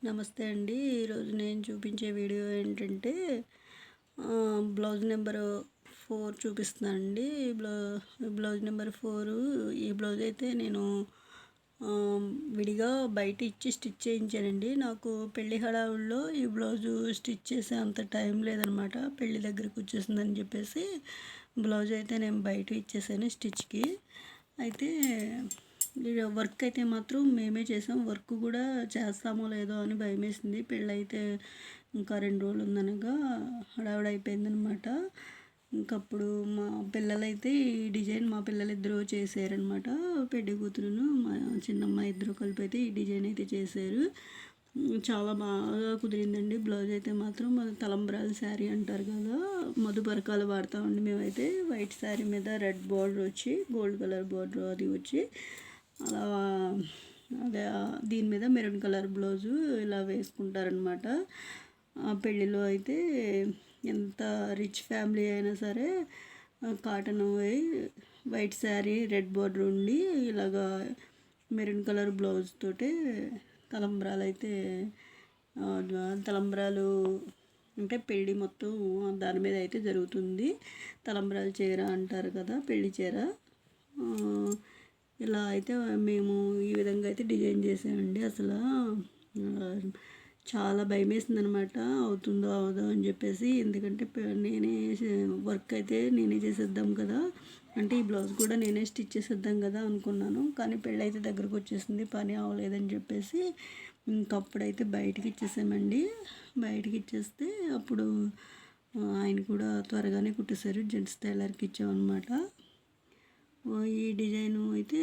నమస్తే అండి. ఈరోజు నేను చూపించే వీడియో ఏంటంటే బ్లౌజ్ నెంబరు 4 చూపిస్తున్నానండి. బ్లౌజ్ నెంబర్ 4 ఈ బ్లౌజ్ అయితే నేను విడిగా బయట ఇచ్చి స్టిచ్ చేయించానండి. నాకు పెళ్లి హడావుల్లో ఈ బ్లౌజు స్టిచ్ చేసే అంత టైం లేదనమాట. పెళ్లి దగ్గరికి వచ్చేసిందని చెప్పేసి బ్లౌజ్ అయితే నేను బయట ఇచ్చేసాను స్టిచ్కి. అయితే వర్క్ అయితే మాత్రం మేమే చేసాం. వర్క్ కూడా చేస్తామో లేదో అని భయమేసింది. పెళ్ళైతే ఇంకా 2 రోజులు ఉందనగా హడావిడి అయిపోయిందనమాట. ఇంకప్పుడు మా పిల్లలైతే ఈ డిజైన్ మా పిల్లలిద్దరూ చేశారనమాట. పెళ్లి కూతురును మా చిన్నమ్మాయి ఇద్దరు కలిపి అయితే ఈ డిజైన్ అయితే చేశారు. చాలా బాగా కుదిరిందండి. బ్లౌజ్ అయితే మాత్రం తలంబ్రాల శారీ అంటారు కదా, మధుపరకాలు వాడతామండి మేమైతే. వైట్ శారీ మీద రెడ్ బార్డర్ వచ్చి గోల్డ్ కలర్ బార్డర్ అది వచ్చి అలా అదే దీని మీద మెరూన్ కలర్ బ్లౌజు ఇలా వేసుకుంటారనమాట. పెళ్ళిలో అయితే ఎంత రిచ్ ఫ్యామిలీ అయినా సరే cotton white sari red border ఉండి ఇలాగా మెరూన్ కలర్ బ్లౌజ్ తోటి తలంబ్రాలు అయితే తలంబ్రాలు అంటే పెళ్ళి మొత్తం దాని మీద అయితే జరుగుతుంది. తలంబ్రాల చీర అంటారు కదా, పెళ్లి చీర. ఇలా అయితే మేము ఈ విధంగా అయితే డిజైన్ చేసామండి. అసలు చాలా భయం వేసింది అనమాట, అవుతుందో అవదో అని చెప్పేసి. ఎందుకంటే నేనే వర్క్ అయితే నేనే చేసేద్దాం కదా, అంటే ఈ బ్లౌజ్ కూడా నేనే స్టిచ్ చేసేద్దాం కదా అనుకున్నాను. కానీ పెళ్ళి అయితే దగ్గరకు వచ్చేసింది, పని అవ్వలేదని చెప్పేసి ఇంకప్పుడైతే బయటికి ఇచ్చేసామండి. బయటికి ఇచ్చేస్తే అప్పుడు ఆయన కూడా త్వరగానే కుట్టేశారు. జెంట్స్ టైలర్కి ఇచ్చామన్నమాట. ఈ డిజైను అయితే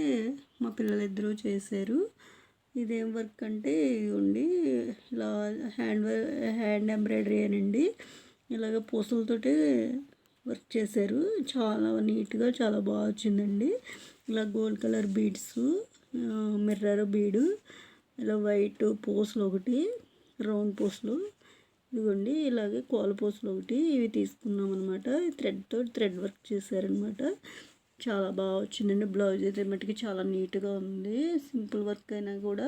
మా పిల్లలిద్దరూ చేశారు. ఇదేం వర్క్ అంటే ఉండి ఇలా హ్యాండ్ ఎంబ్రాయిడరీ అనండి. ఇలాగ పూసలతోటి వర్క్ చేశారు. చాలా నీట్గా చాలా బాగా వచ్చిందండి. ఇలా గోల్డ్ కలర్ బీడ్స్, మిర్రర్ బీడు, ఇలా వైట్ పూసలు ఒకటి, రౌండ్ పూసలు ఇదిగోండి, ఇలాగే కోల పూసలు ఒకటి, ఇవి తీసుకున్నాం అనమాట. థ్రెడ్ వర్క్ చేశారనమాట. చాలా బాగా వచ్చిందండి. బ్లౌజ్ అయితే మట్టుకి చాలా నీట్గా ఉంది. సింపుల్ వర్క్ అయినా కూడా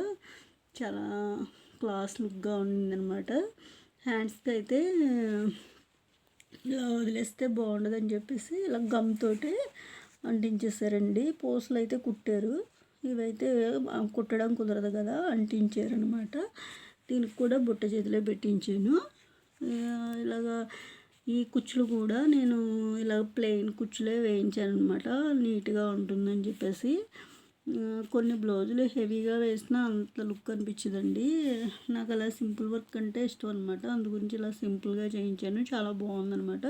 చాలా క్లాస్ లుక్గా ఉండిందనమాట. హ్యాండ్స్కి అయితే ఇలా వదిలేస్తే బాగుండదని చెప్పేసి ఇలా గమ్ తోటి అంటించేసారండి. పూసలు అయితే కుట్టారు. ఇవైతే కుట్టడం కుదరదు కదా, అంటించారనమాట. దీనికి కూడా బుట్ట చేతిలో పెట్టించాను. ఇలాగా ఈ కుచ్చులు కూడా నేను ఇలా ప్లెయిన్ కుచ్చులే వేయించాను అనమాట, నీట్గా ఉంటుందని చెప్పేసి. కొన్ని బ్లౌజులు హెవీగా వేసినా అంత లుక్ అనిపించదండి. నాకు అలా సింపుల్ వర్క్ అంటే ఇష్టం అనమాట. అందు గురించి ఇలా సింపుల్గా చేయించాను. చాలా బాగుందనమాట.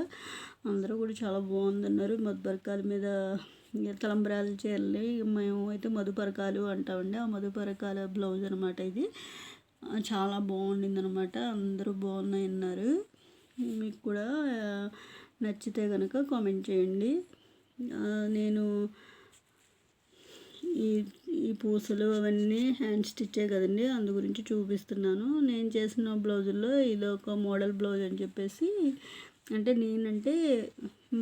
అందరూ కూడా చాలా బాగుందన్నారు. మధుపరకాల మీద తలంబ్రాలు చీరలు మేము అయితే మధుపరకాలు అంటామండి. ఆ మధుపరకాల బ్లౌజ్ అనమాట ఇది. చాలా బాగుండింది అనమాట. అందరూ బాగున్నాయి అన్నారు. మీకు కూడా నచ్చితే కనుక కామెంట్ చేయండి. నేను ఈ పూసలు అవన్నీ హ్యాండ్ స్టిచ్చే కదండి, అందు గురించి చూపిస్తున్నాను. నేను చేసిన బ్లౌజుల్లో ఇది ఒక మోడల్ బ్లౌజ్ అని చెప్పేసి, అంటే నేనంటే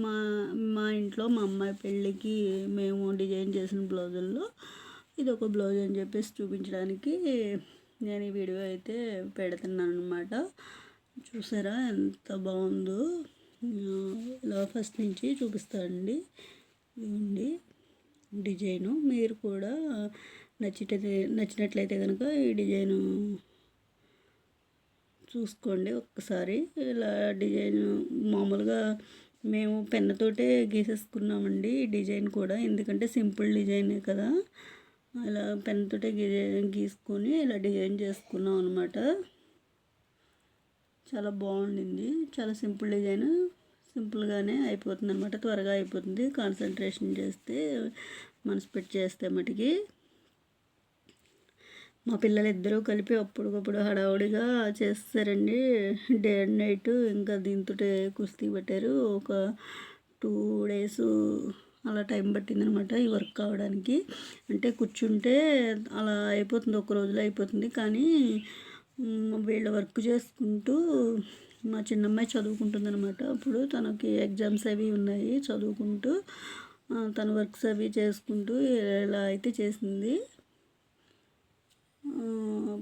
మా మా ఇంట్లో మా అమ్మాయి పెళ్ళికి మేము డిజైన్ చేసిన బ్లౌజుల్లో ఇది ఒక బ్లౌజ్ అని చెప్పేసి చూపించడానికి నేను ఈ వీడియో అయితే పెడుతున్నాను అనమాట. చూసారా ఎంత బాగుందో. ఇలా ఫస్ట్ నుంచి చూపిస్తానండి. ఇవ్వండి డిజైను. మీరు కూడా నచ్చినట్లయితే కనుక ఈ డిజైను చూసుకోండి ఒక్కసారి. ఇలా డిజైన్ మామూలుగా మేము పెన్నుతోటే గీసేసుకున్నామండి ఈ డిజైన్ కూడా, ఎందుకంటే సింపుల్ డిజైనే కదా. ఇలా పెన్నుతోటే గీసుకొని ఇలా డిజైన్ చేసుకున్నాం అనమాట. చాలా బాగుండింది. చాలా సింపుల్ డిజైన్, సింపుల్గానే అయిపోతుంది అనమాట. త్వరగా అయిపోతుంది కాన్సన్ట్రేషన్ చేస్తే, మనసు పెట్టి చేస్తే మటుకి. మా పిల్లలిద్దరూ కలిపి అప్పటికప్పుడు హడావుడిగా చేస్తారండి. డే అండ్ నైట్ ఇంకా దీంతో కుస్తీ పెట్టారు. ఒక 2 days అలా టైం పట్టిందనమాట ఈ వర్క్ కావడానికి. అంటే కూర్చుంటే అలా అయిపోతుంది, ఒక రోజులో అయిపోతుంది. కానీ వీళ్ళ వర్క్ చేసుకుంటూ మా చిన్నమ్మాయి చదువుకుంటుంది అనమాట. అప్పుడు తనకి ఎగ్జామ్స్ అవి ఉన్నాయి, చదువుకుంటూ తన వర్క్స్ అవి చేసుకుంటూ ఇలా అయితే చేసింది.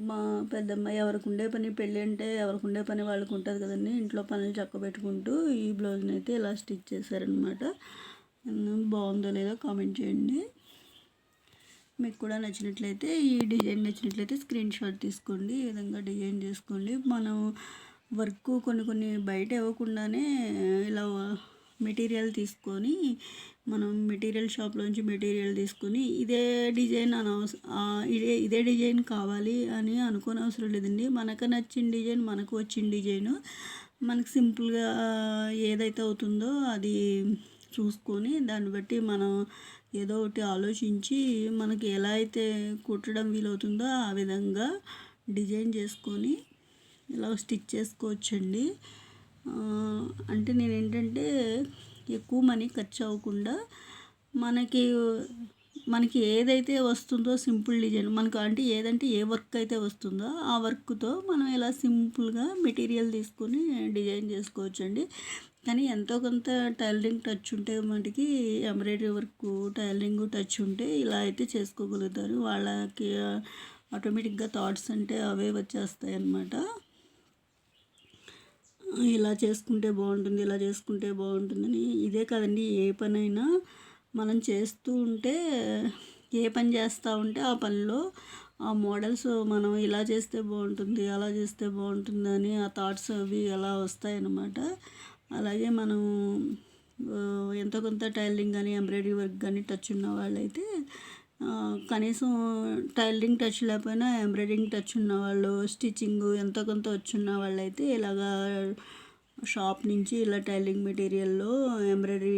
మా పెద్దమ్మాయి ఎవరికి ఉండే పని, పెళ్ళి అంటే ఎవరికి ఉండే పని వాళ్ళకి ఉంటుంది కదండి. ఇంట్లో పనులు చక్కబెట్టుకుంటూ ఈ బ్లౌజ్ని అయితే ఇలా స్టిచ్ చేశారనమాట. బాగుందో లేదో కామెంట్ చేయండి. మీకు కూడా నచ్చినట్లయితే, ఈ డిజైన్ నచ్చినట్లయితే స్క్రీన్ షాట్ తీసుకోండి. ఈ విధంగా డిజైన్ చేసుకోండి. మనం వర్క్ కొన్ని బయట ఇవ్వకుండానే ఇలా మెటీరియల్ తీసుకొని, మనం మెటీరియల్ షాప్లోంచి మెటీరియల్ తీసుకొని ఇదే డిజైన్ ఇదే డిజైన్ కావాలి అని అనుకోని అవసరం లేదండి. మనకు నచ్చిన డిజైన్, మనకు వచ్చిన డిజైను, మనకు సింపుల్గా ఏదైతే అవుతుందో అది చూసుకొని దాన్ని బట్టి మనం ఏదో ఒకటి ఆలోచించి మనకి ఎలా అయితే కుట్టడం వీలవుతుందో ఆ విధంగా డిజైన్ చేసుకొని ఇలా స్టిచ్ చేసుకోవచ్చండి. అంటే నేను ఏంటంటే ఎక్కువ మనీ ఖర్చు అవ్వకుండా మనకి ఏదైతే వస్తుందో సింపుల్ డిజైన్, మనకు అంటే ఏ వర్క్ అయితే వస్తుందో ఆ వర్క్తో మనం ఇలా సింపుల్గా మెటీరియల్ తీసుకొని డిజైన్ చేసుకోవచ్చండి. కానీ ఎంతో కొంత టైలరింగ్ టచ్ ఉంటే మనకి ఎంబ్రాయిడరీ వర్క్, టైలరింగ్ టచ్ ఉంటే ఇలా అయితే చేసుకోగలుగుతారు. వాళ్ళకి ఆటోమేటిక్గా థాట్స్ అంటే అవే వచ్చేస్తాయి అన్నమాట. ఇలా చేసుకుంటే బాగుంటుంది, ఇలా చేసుకుంటే బాగుంటుందని. ఇదే కదండి, ఏ పనైనా మనం చేస్తూ ఉంటే, ఏ పని చేస్తూ ఉంటే ఆ పనిలో ఆ మోడల్స్ మనం ఇలా చేస్తే బాగుంటుంది, అలా చేస్తే బాగుంటుంది అని ఆ థాట్స్ అవి అలా వస్తాయన్నమాట. అలాగే మనం ఎంతో కొంత టైలరింగ్ కానీ ఎంబ్రాయిడరీ వర్క్ కానీ టచ్ ఉన్న వాళ్ళైతే, కనీసం టైలరింగ్ టచ్ లేకపోయినా ఎంబ్రాయిడరింగ్ టచ్ ఉన్నవాళ్ళు, స్టిచ్చింగ్ ఎంతో కొంత వచ్చున్న వాళ్ళైతే ఇలాగా షాప్ నుంచి ఇలా టైలరింగ్ మెటీరియల్లో ఎంబ్రాయిడరీ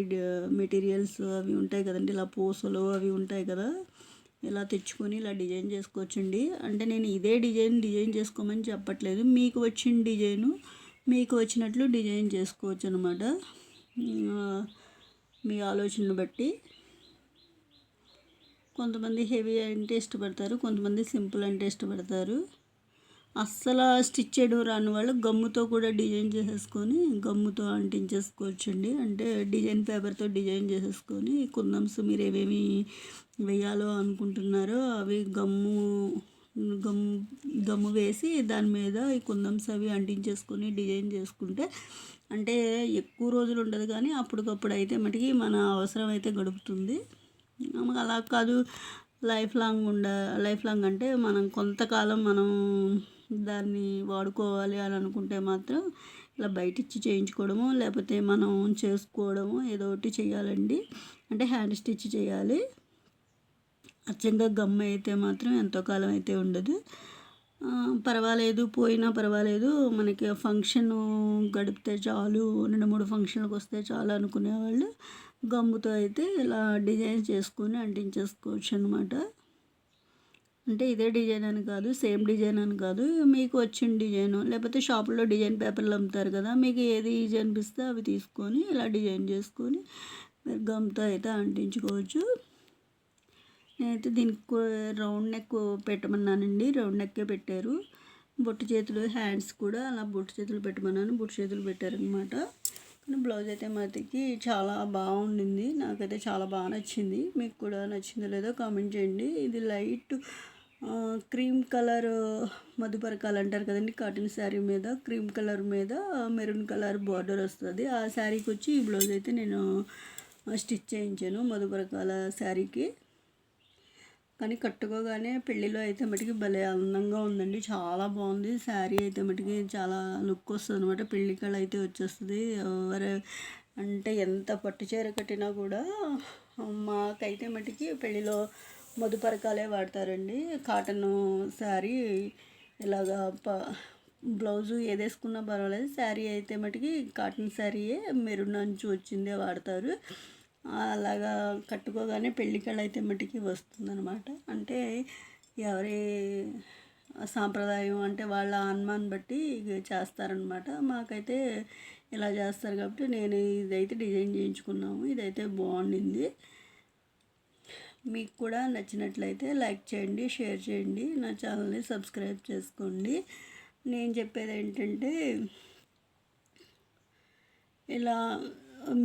మెటీరియల్స్ అవి ఉంటాయి కదండి, ఇలా పూసలు అవి ఉంటాయి కదా, ఇలా తెచ్చుకొని ఇలా డిజైన్ చేసుకోవచ్చండి. అంటే నేను ఇదే డిజైన్ చేసుకోమని చెప్పట్లేదు. మీకు వచ్చిన డిజైను మీకు వచ్చినట్లు డిజైన్ చేసుకోవచ్చు అనమాట, మీ ఆలోచనను బట్టి. కొంతమంది హెవీ అంటే ఇష్టపడతారు, కొంతమంది సింపుల్ అంటే ఇష్టపడతారు. అస్సలు స్టిచ్ చేయడం రాని వాళ్ళు గమ్ముతో కూడా డిజైన్ చేసేసుకొని గమ్ముతో అంటించేసుకోవచ్చండి. అంటే డిజైన్ పేపర్తో డిజైన్ చేసేసుకొని కుందన్స్ మీరు ఏమేమి వేయాలో అనుకుంటున్నారో అవి గమ్ము వేసి దాని మీద ఈ కుందన్స్ అవి అంటించేసుకొని డిజైన్ చేసుకుంటే, అంటే ఎక్కువ రోజులు ఉండదు కానీ అప్పటికప్పుడు అయితే మటుకి మన అవసరం అయితే గడుపుతుంది. అలా కాదు, లైఫ్ లాంగ్ అంటే మనం కొంతకాలం మనం దాన్ని వాడుకోవాలి అని అనుకుంటే మాత్రం ఇలా బయట ఇచ్చి చేయించుకోవడము, లేకపోతే మనం చేసుకోవడము ఏదో ఒకటి చేయాలండి. అంటే హ్యాండ్ స్టిచ్ చేయాలి. అచ్చంగా గమ్ అయితే మాత్రం ఎంతో కాలం అయితే ఉండదు. పర్వాలేదు, పోయినా పర్వాలేదు, మనకి ఫంక్షన్ గడిపితే చాలు, 2-3 ఫంక్షన్లకు వస్తే చాలు అనుకునేవాళ్ళు గమ్ముతో అయితే ఇలా డిజైన్ చేసుకొని అంటించేసుకోవచ్చు అనమాట. అంటే ఇదే డిజైన్ అని కాదు, సేమ్ డిజైన్ అని కాదు, మీకు వచ్చిన డిజైను, లేకపోతే షాపులో డిజైన్ పేపర్లు అమ్ముతారు కదా, మీకు ఏది ఈజీ అనిపిస్తే అవి తీసుకొని ఇలా డిజైన్ చేసుకొని గమ్తో అయితే అంటించుకోవచ్చు. నేనైతే దీనికి రౌండ్ నెక్ పెట్టమన్నానండి, రౌండ్ నెక్కే పెట్టారు. బొట్టు చేతులు, హ్యాండ్స్ కూడా అలా బొట్టు చేతులు పెట్టమన్నాను, బొట్టు చేతులు పెట్టారనమాట. కానీ బ్లౌజ్ అయితే మటుకి చాలా బాగుండింది, నాకైతే చాలా బాగా నచ్చింది. మీకు కూడా నచ్చిందో లేదో కామెంట్ చేయండి. ఇది లైట్ క్రీమ్ కలర్ మధుపరకాలు అంటారు కదండి, కాటన్ శారీ మీద క్రీమ్ కలర్ మీద మెరూన్ కలర్ బార్డర్ వస్తుంది. ఆ శారీకి వచ్చి ఈ బ్లౌజ్ అయితే నేను స్టిచ్ చేయించాను మధుపరకాల శారీకి. కానీ కట్టుకోగానే పెళ్ళిలో అయితే మటుకి భలే అందంగా ఉందండి, చాలా బాగుంది శారీ అయితే మటుకి, చాలా లుక్ వస్తుంది అనమాట. పెళ్ళికళ అయితే వచ్చేస్తుంది. ఎవరు అంటే ఎంత పట్టు చీర కట్టినా కూడా మాకైతే మటుకి పెళ్ళిలో మధుపరకాలే వాడతారండి. కాటన్ శారీ ఇలాగా బ్లౌజు ఏదేసుకున్నా పర్వాలేదు, శారీ అయితే మటుకి కాటన్ శారీయే మెరూన్ అంచు వచ్చిందే వాడతారు. అలాగా కట్టుకోగానే పెళ్ళికళ అయితే మటుకి వస్తుందన్నమాట. అంటే ఎవరి సాంప్రదాయం అంటే వాళ్ళ అనుమానం బట్టి చేస్తారనమాట. మాకైతే ఇలా చేస్తారు కాబట్టి నేను ఇదైతే డిజైన్ చేయించుకున్నాము. ఇదైతే బాగుండింది. మీకు కూడా నచ్చినట్లయితే లైక్ చేయండి, షేర్ చేయండి, నా ఛానల్ని సబ్స్క్రైబ్ చేసుకోండి. నేను చెప్పేది ఏంటంటే, ఇలా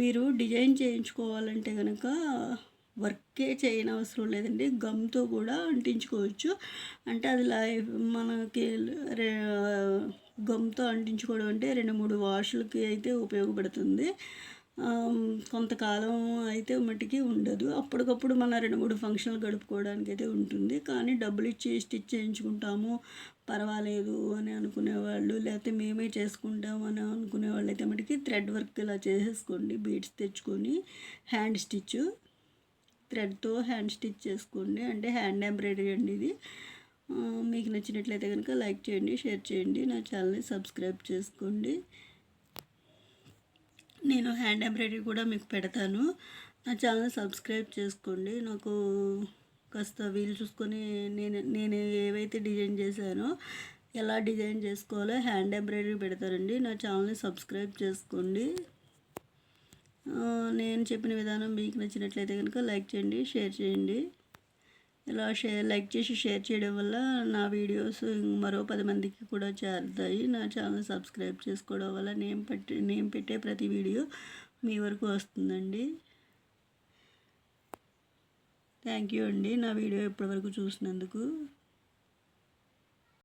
మీరు డిజైన్ చేయించుకోవాలంటే కనుక వర్కే చేయనవసరం లేదండి. గమ్‌తో కూడా అంటించుకోవచ్చు. అంటే అది మనకి రే గమ్‌తో అంటించుకోవడం అంటే 2, 3 వాష్‌లకి అయితే ఉపయోగపడుతుంది. కొంతకాలం అయితే మటికి ఉండదు. అప్పటికప్పుడు మన 2, 3 ఫంక్షన్‌లు గడుపుకోవడానికైతే ఉంటుంది. కానీ డబ్బులిచ్చి స్టిచ్ చేయించుకుంటాము, పర్వాలేదు అని అనుకునేవాళ్ళు, లేకపోతే మేమే చేసుకుంటాం అని అనుకునేవాళ్ళు అయితే మటికి థ్రెడ్ వర్క్ ఇలా చేసేసుకోండి. బీడ్స్ తెచ్చుకొని హ్యాండ్ స్టిచ్చు, థ్రెడ్తో హ్యాండ్ స్టిచ్ చేసుకోండి. అంటే హ్యాండ్ ఎంబ్రాయిడరీ అండి ఇది. మీకు నచ్చినట్లయితే కనుక లైక్ చేయండి, షేర్ చేయండి, నా ఛానల్ని సబ్స్క్రైబ్ చేసుకోండి. నేను హ్యాండ్ ఎంబ్రాయిడరీ కూడా మీకు పెడతాను. నా ఛానల్ సబ్స్క్రైబ్ చేసుకోండి. నాకు కాస్త వీలు చూసుకొని నేను ఏవైతే డిజైన్ చేశానో, ఎలా డిజైన్ చేసుకోవాలో హ్యాండ్ ఎంబ్రాయిడరీ పెడతారండి. నా ఛానల్ని సబ్స్క్రైబ్ చేసుకోండి. నేను చెప్పిన విధానం మీకు నచ్చినట్లయితే కనుక లైక్ చేయండి, షేర్ చేయండి. ఇలా లైక్ చేసి షేర్ చేయడం వల్ల నా వీడియోస్ మరో 10 మందికి కూడా చేరుతాయి. నా ఛానల్ సబ్స్క్రైబ్ చేసుకోవడం వల్ల నేను పెట్టే ప్రతి వీడియో మీ వరకు వస్తుందండి. థ్యాంక్ యూ అండి నా వీడియో ఇప్పటివరకు చూసినందుకు.